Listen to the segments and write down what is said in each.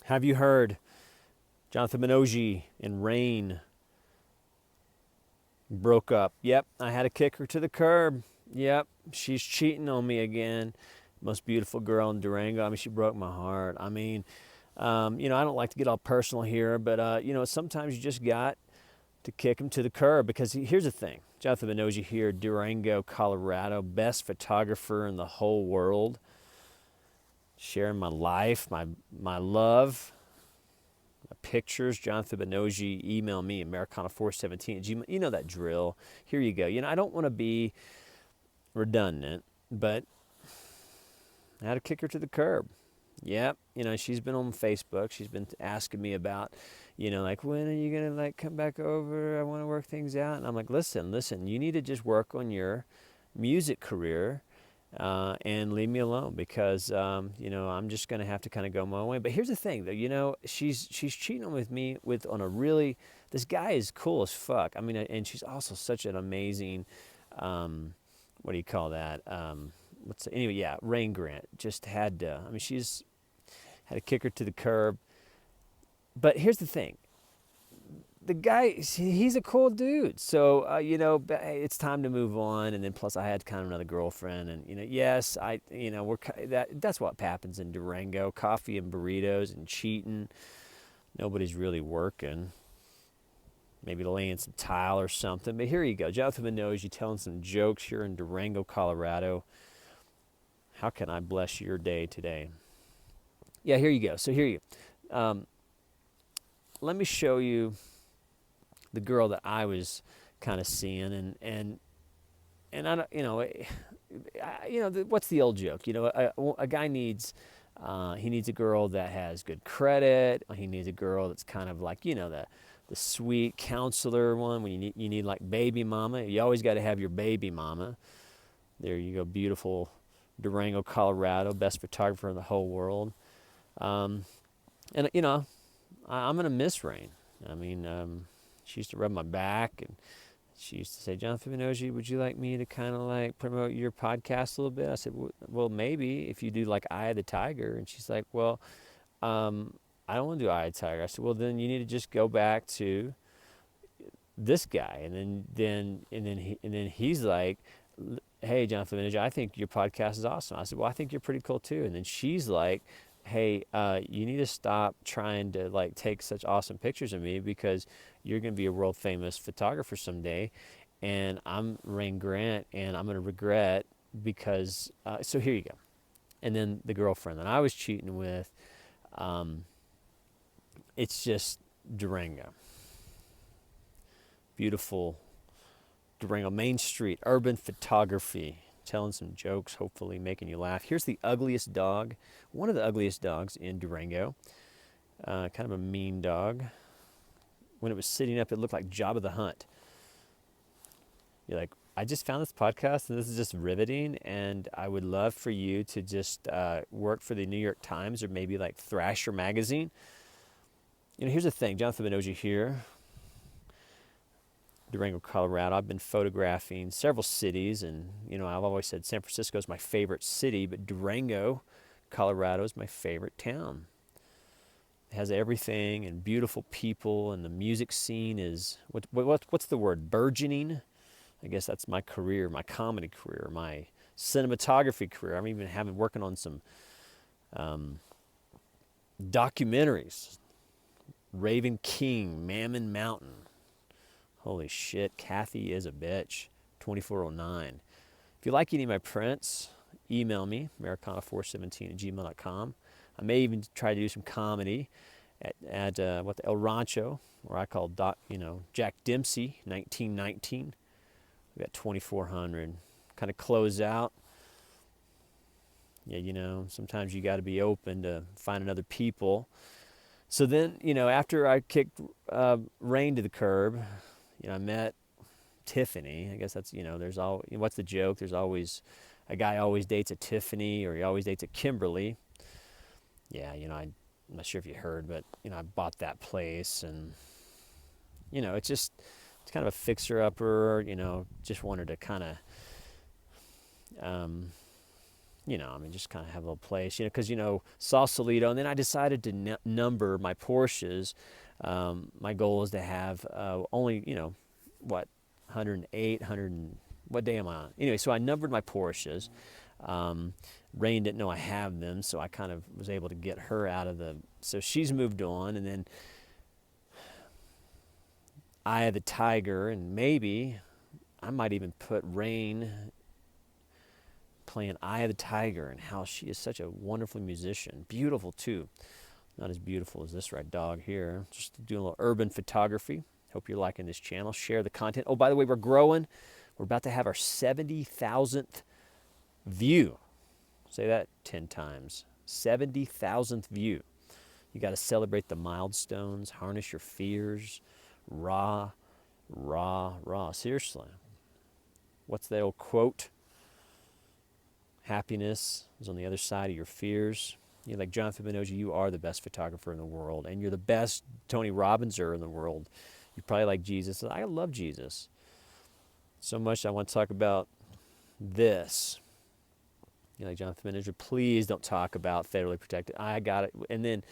Have you heard Jonathan Fibonojji and Rain broke up? Yep, I had to kick her to the curb. Yep, she's cheating on me again. Most beautiful girl in Durango. I mean, she broke my heart. I mean, I don't like to get all personal here, but sometimes you just got to kick him to the curb because here's the thing. Jonathan Fibonojji here, Durango, Colorado, best photographer in the whole world. Sharing my life, my love, my pictures. Jonathan Fibonojji, email me, Americana417. You know that drill. Here you go. I don't want to be redundant, but I had to kick her to the curb. Yep, she's been on Facebook. She's been asking me about, like, when are you going to, like, come back over? I want to work things out. And I'm like, listen, you need to just work on your music career and leave me alone because, I'm just going to have to kind of go my way. But here's the thing, though, she's cheating with me on a really, this guy is cool as fuck. I mean, and she's also such an amazing, what do you call that? Anyway, yeah, Rain Grant. Just had to, she's had to kick her to the curb. But here's the thing. The guy, he's a cool dude. So, it's time to move on. And then plus I had kind of another girlfriend. And, yes, that's what happens in Durango. Coffee and burritos and cheating. Nobody's really working. Maybe laying some tile or something. But here you go. Jonathan Fibonojji telling some jokes here in Durango, Colorado. How can I bless your day today? Yeah, here you go. So here you let me show you the girl that I was kind of seeing, and I don't, what's the old joke? A guy needs, he needs a girl that has good credit. He needs a girl that's kind of like, the sweet counselor one when you need like baby mama. You always got to have your baby mama. There you go, beautiful Durango, Colorado, best photographer in the whole world. And I'm gonna miss Rain. She used to rub my back, and she used to say, "Jonathan Fibonojji, would you like me to kind of like promote your podcast a little bit?" I said, "Well, maybe if you do like Eye of the Tiger." And she's like, "Well, I don't want to do Eye of the Tiger." I said, "Well, then you need to just go back to this guy." And then he's like, "Hey, Jonathan Fibonojji, I think your podcast is awesome." I said, "Well, I think you're pretty cool too." And then she's like, "Hey, you need to stop trying to like take such awesome pictures of me because you're going to be a world famous photographer someday, and I'm Rain Grant, and I'm going to regret because." So here you go. And then the girlfriend that I was cheating with, it's just Durango, beautiful Durango Main Street, urban photography. Telling some jokes, hopefully making you laugh. Here's the ugliest dog, one of the ugliest dogs in Durango. Kind of a mean dog. When it was sitting up, it looked like Jabba the Hutt. You're like, I just found this podcast and this is just riveting, and I would love for you to just work for the New York Times or maybe like Thrasher magazine. Here's the thing, Jonathan Fibonojji here, Durango, Colorado. I've been photographing several cities, and I've always said San Francisco is my favorite city, but Durango, Colorado is my favorite town. It has everything and beautiful people, and the music scene is what's the word? Burgeoning. I guess that's my career, my comedy career, my cinematography career. I'm even working on some documentaries. Raven King, Mammon Mountain. Holy shit, Kathy is a bitch. 2409. If you like any of my prints, email me, Americana417@gmail.com. I may even try to do some comedy at the El Rancho, where I call Jack Dempsey, 1919. We got 2400. Kind of close out. Yeah, sometimes you got to be open to finding other people. So then, after I kicked Rain to the curb, I met Tiffany. I guess that's, there's all, what's the joke? There's always, a guy always dates a Tiffany, or he always dates a Kimberly. Yeah, I'm not sure if you heard, but, I bought that place, and, it's kind of a fixer-upper, just wanted to kind of you know, I mean, just kind of have a little place, you know, because, you know, Sausalito. And then I decided to number my Porsches. My goal is to have only, you know, what, 108, 100, what day am I on? Anyway, so I numbered my Porsches. Rain didn't know I have them, so I kind of was able to get her out of the, so she's moved on. And then Eye of the Tiger, and maybe I might even put Rain playing Eye of the Tiger, and how she is such a wonderful musician. Beautiful too. Not as beautiful as this right dog here. Just doing a little urban photography. Hope you're liking this channel. Share the content. Oh, by the way, we're growing. We're about to have our 70,000th view. Say that 10 times. 70,000th view. You got to celebrate the milestones, harness your fears. Raw, raw, raw. Seriously. What's that old quote? Happiness is on the other side of your fears. You're like John Fibonojji, you are the best photographer in the world, and you're the best Tony Robbinser in the world. You probably like Jesus. I love Jesus so much. I want to talk about this. You're like John Fibonojji, please don't talk about federally protected. I got it. And then,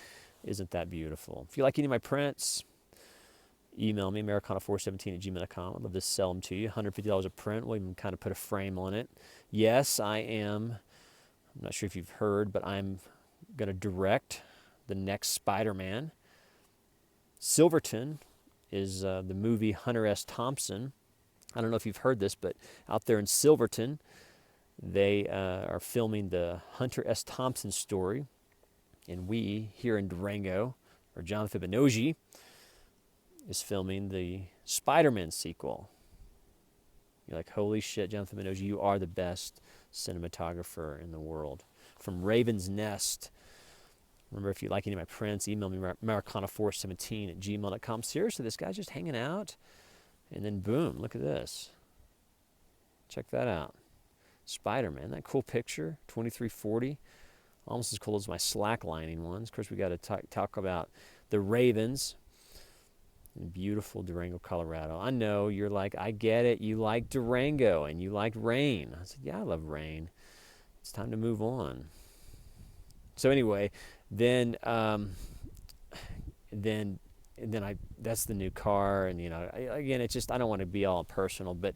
isn't that beautiful? If you like any of my prints, email me, americana417@gmail.com. I'd love to sell them to you. $150 a print. We'll even kind of put a frame on it. Yes, I'm not sure if you've heard, but I'm going to direct the next Spider-Man. Silverton is the movie Hunter S. Thompson. I don't know if you've heard this, but out there in Silverton, they are filming the Hunter S. Thompson story. And we, here in Durango, or John Fibonojji, is filming the Spider-Man sequel. You're like, holy shit, John Fibonojji, you are the best cinematographer in the world. From Raven's Nest. Remember, if you like any of my prints, email me, americana417@gmail.com. Seriously, this guy's just hanging out. And then boom, look at this. Check that out. Spider-Man, that cool picture, 2340. Almost as cool as my slacklining ones. Of course, we got to talk about the Ravens in beautiful Durango, Colorado. I know you're like, I get it. You like Durango and you like rain. I said, yeah, I love rain. It's time to move on. So anyway, then that's the new car, and you know, again, it's just, I don't want to be all personal, but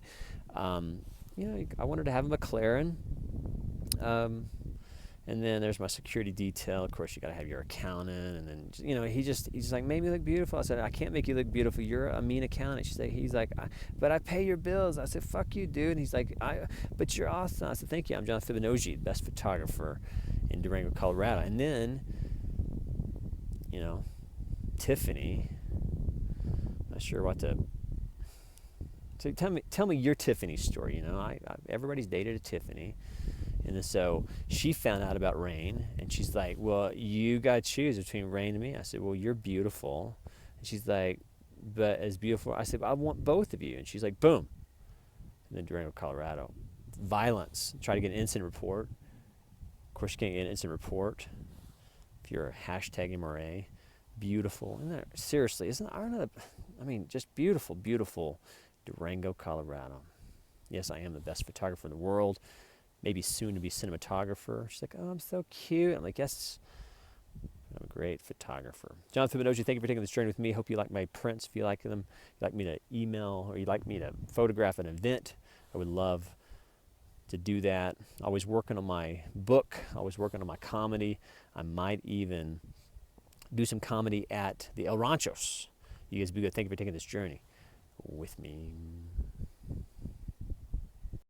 you know, I wanted to have a McLaren. And then there's my security detail. Of course, you got to have your accountant. And then, you know, he's like, make me look beautiful. I said, I can't make you look beautiful. You're a mean accountant. He's like, but I pay your bills. I said, fuck you, dude. And he's like, but you're awesome. I said, thank you. I'm John Fibonojji, best photographer in Durango, Colorado. And then, you know, Tiffany. Not sure what to. So tell me your Tiffany story. You know, everybody's dated a Tiffany. And so she found out about Rain, and she's like, well, you got to choose between Rain and me. I said, well, you're beautiful. And she's like, but as beautiful. I said, I want both of you. And she's like, boom. And then Durango, Colorado. Violence. Try to get an incident report. Of course, you can't get an incident report if you're a hashtag MRA. Beautiful. Isn't that, seriously, just beautiful, beautiful Durango, Colorado. Yes, I am the best photographer in the world. Maybe soon to be cinematographer. She's like, oh, I'm so cute. I'm like, yes, I'm a great photographer. John Fibonojji, thank you for taking this journey with me. Hope you like my prints. If you like them, you'd like me to email, or you'd like me to photograph an event, I would love to do that. Always working on my book, always working on my comedy. I might even do some comedy at the El Ranchos. You guys be good. Thank you for taking this journey with me.